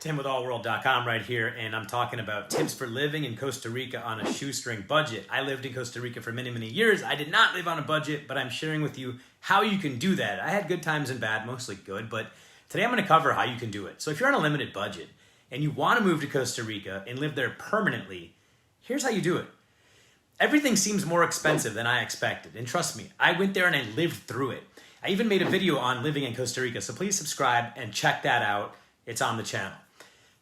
Tim with allworld.com right here, and I'm talking about tips for living in Costa Rica on a shoestring budget. I lived in Costa Rica for many, many years. I did not live on a budget, but I'm sharing with you how you can do that. I had good times and bad, mostly good, but today I'm going to cover how you can do it. So if you're on a limited budget and you want to move to Costa Rica and live there permanently, here's how you do it. Everything seems more expensive than I expected, and trust me, I went there and I lived through it. I even made a video on living in Costa Rica, so please subscribe and check that out. It's on the channel.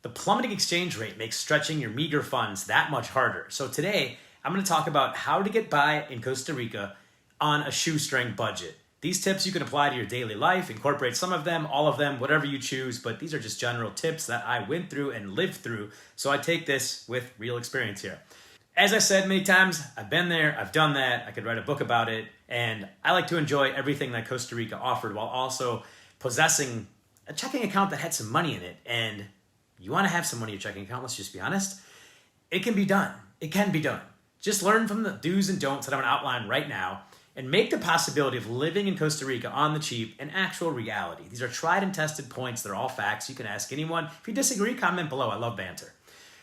The plummeting exchange rate makes stretching your meager funds that much harder. So today, I'm going to talk about how to get by in Costa Rica on a shoestring budget. These tips you can apply to your daily life, incorporate some of them, all of them, whatever you choose, but these are just general tips that I went through and lived through, so I take this with real experience here. As I said many times, I've been there, I've done that, I could write a book about it, and I like to enjoy everything that Costa Rica offered while also possessing a checking account that had some money in it. And you want to have some money in your checking account, let's just be honest. It can be done. It can be done. Just learn from the do's and don'ts that I'm going to outline right now and make the possibility of living in Costa Rica on the cheap an actual reality. These are tried and tested points. They're all facts. You can ask anyone. If you disagree, comment below. I love banter.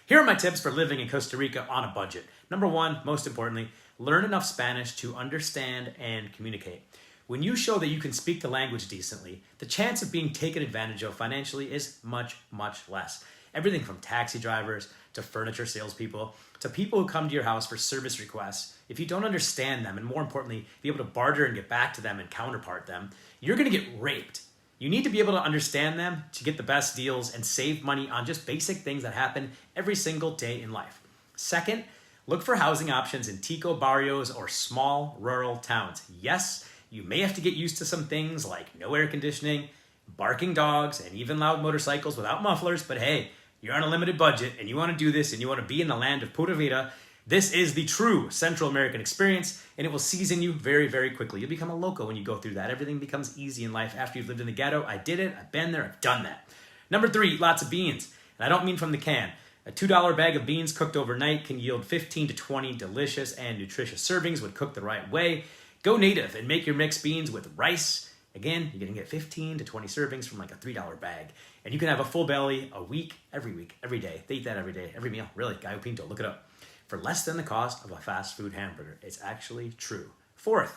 Here are my tips for living in Costa Rica on a budget. Number one, most importantly, learn enough Spanish to understand and communicate. When you show that you can speak the language decently, the chance of being taken advantage of financially is much, much less. Everything from taxi drivers to furniture salespeople to people who come to your house for service requests. If you don't understand them, and more importantly, be able to barter and get back to them and counterpart them, you're going to get raped. You need to be able to understand them to get the best deals and save money on just basic things that happen every single day in life. Second, look for housing options in Tico barrios or small rural towns. Yes, you may have to get used to some things like no air conditioning, barking dogs, and even loud motorcycles without mufflers, but hey, you're on a limited budget and you want to do this and you want to be in the land of Pura Vida. This is the true Central American experience, and it will season you very, very quickly. You'll become a loco when you go through that. Everything becomes easy in life after you've lived in the ghetto. I did it. I've been there. I've done that. Number three, eat lots of beans. And I don't mean from the can. A $2 bag of beans cooked overnight can yield 15 to 20 delicious and nutritious servings when cooked the right way. Go native and make your mixed beans with rice. Again, you're going to get 15 to 20 servings from like a $3 bag. And you can have a full belly week, every day. They eat that every day, every meal. Really, Gallo Pinto, look it up. For less than the cost of a fast food hamburger. It's actually true. Fourth,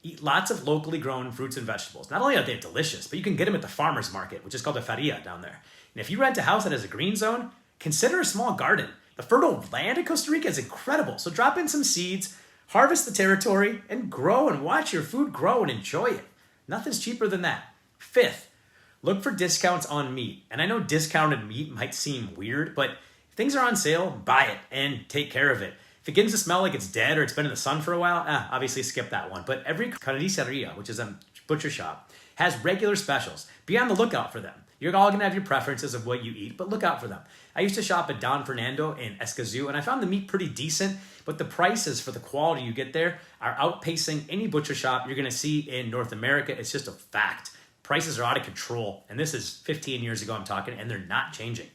eat lots of locally grown fruits and vegetables. Not only are they delicious, but you can get them at the farmer's market, which is called a feria down there. And if you rent a house that has a green zone, consider a small garden. The fertile land in Costa Rica is incredible. So drop in some seeds, harvest the territory, and grow and watch your food grow and enjoy it. Nothing's cheaper than that. Fifth, look for discounts on meat. And I know discounted meat might seem weird, but if things are on sale, buy it and take care of it. If it begins to smell like it's dead or it's been in the sun for a while, obviously skip that one. But every carniceria, which is a butcher shop, has regular specials. Be on the lookout for them. You're all going to have your preferences of what you eat, but look out for them. I used to shop at Don Fernando in Escazú, and I found the meat pretty decent, but the prices for the quality you get there are outpacing any butcher shop you're going to see in North America. It's just a fact. Prices are out of control, and this is 15 years ago I'm talking, and they're not changing.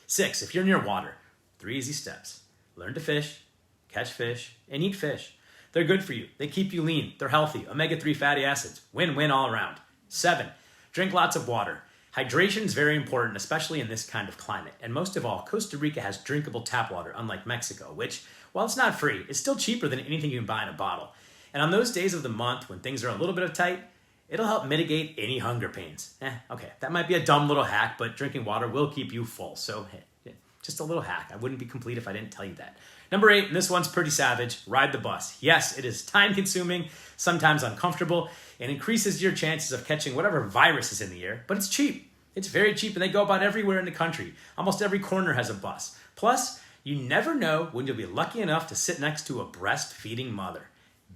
6, if you're near water, 3 easy steps. Learn to fish, catch fish, and eat fish. They're good for you. They keep you lean. They're healthy. Omega-3 fatty acids. Win-win all around. 7, drink lots of water. Hydration is very important, especially in this kind of climate. And most of all, Costa Rica has drinkable tap water, unlike Mexico, which, while it's not free, it's still cheaper than anything you can buy in a bottle. And on those days of the month when things are a little bit of tight, it'll help mitigate any hunger pains. Okay, that might be a dumb little hack, but drinking water will keep you full. So, hey, just a little hack. I wouldn't be complete if I didn't tell you that. Number 8, and this one's pretty savage, ride the bus. Yes, it is time-consuming, sometimes uncomfortable, and increases your chances of catching whatever virus is in the air, but it's cheap. It's very cheap, and they go about everywhere in the country. Almost every corner has a bus. Plus, you never know when you'll be lucky enough to sit next to a breastfeeding mother.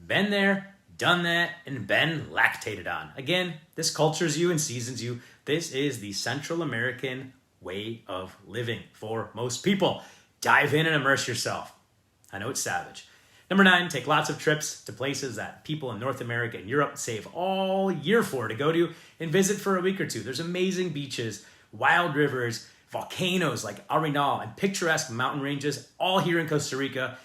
Been there, done that, and been lactated on. Again, this cultures you and seasons you. This is the Central American way of living for most people. Dive in and immerse yourself. I know it's savage. Number 9, take lots of trips to places that people in North America and Europe save all year for to go to and visit for a week or two. There's amazing beaches, wild rivers, volcanoes like Arenal, and picturesque mountain ranges all here in Costa Rica.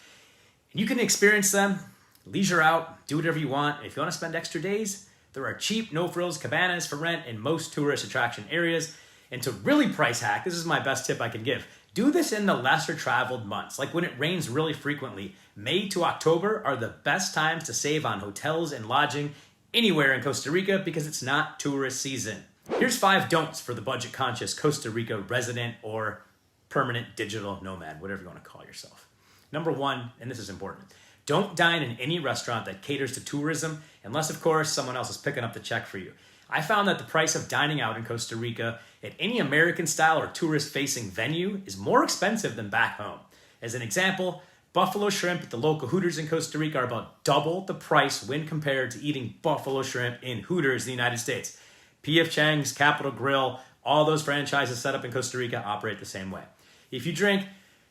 And you can experience them, leisure out, do whatever you want. And if you want to spend extra days, there are cheap, no-frills cabanas for rent in most tourist attraction areas. And to really price hack, this is my best tip I can give. Do this in the lesser traveled months, like when it rains really frequently. May to October are the best times to save on hotels and lodging anywhere in Costa Rica because it's not tourist season. Here's 5 don'ts for the budget conscious Costa Rica resident or permanent digital nomad, whatever you want to call yourself. Number 1, and this is important, don't dine in any restaurant that caters to tourism unless, of course, someone else is picking up the check for you. I found that the price of dining out in Costa Rica at any American-style or tourist-facing venue is more expensive than back home. As an example, buffalo shrimp at the local Hooters in Costa Rica are about double the price when compared to eating buffalo shrimp in Hooters in the United States. P.F. Chang's, Capital Grille, all those franchises set up in Costa Rica operate the same way. If you drink,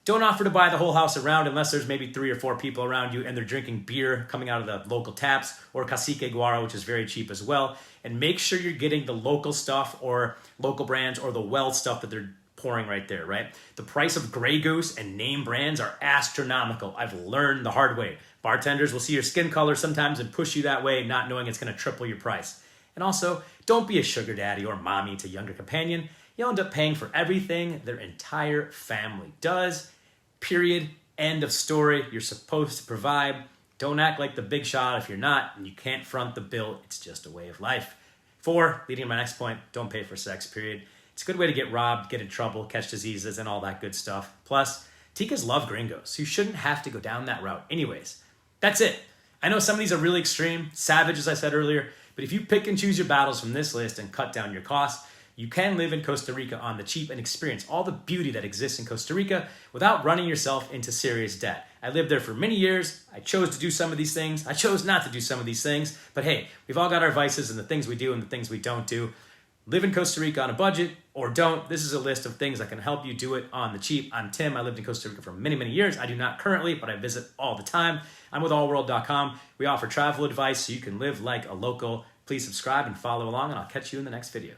don't offer to buy the whole house around unless there's maybe 3 or 4 people around you and they're drinking beer coming out of the local taps or cacique guaro, which is very cheap as well. And make sure you're getting the local stuff or local brands or the well stuff that they're pouring right there, right? The price of Grey Goose and name brands are astronomical. I've learned the hard way. Bartenders will see your skin color sometimes and push you that way, not knowing it's going to triple your price. And also, don't be a sugar daddy or mommy to younger companion. You'll end up paying for everything their entire family does. Period. End of story. You're supposed to provide. Don't act like the big shot if you're not, and you can't front the bill. It's just a way of life. 4, leading to my next point, don't pay for sex, period. It's a good way to get robbed, get in trouble, catch diseases, and all that good stuff. Plus, ticas love gringos, so you shouldn't have to go down that route. Anyways, that's it. I know some of these are really extreme, savage, as I said earlier, but if you pick and choose your battles from this list and cut down your costs, you can live in Costa Rica on the cheap and experience all the beauty that exists in Costa Rica without running yourself into serious debt. I lived there for many years. I chose to do some of these things. I chose not to do some of these things. But hey, we've all got our vices and the things we do and the things we don't do. Live in Costa Rica on a budget or don't. This is a list of things that can help you do it on the cheap. I'm Tim. I lived in Costa Rica for many, many years. I do not currently, but I visit all the time. I'm with allworld.com. We offer travel advice so you can live like a local. Please subscribe and follow along, and I'll catch you in the next video.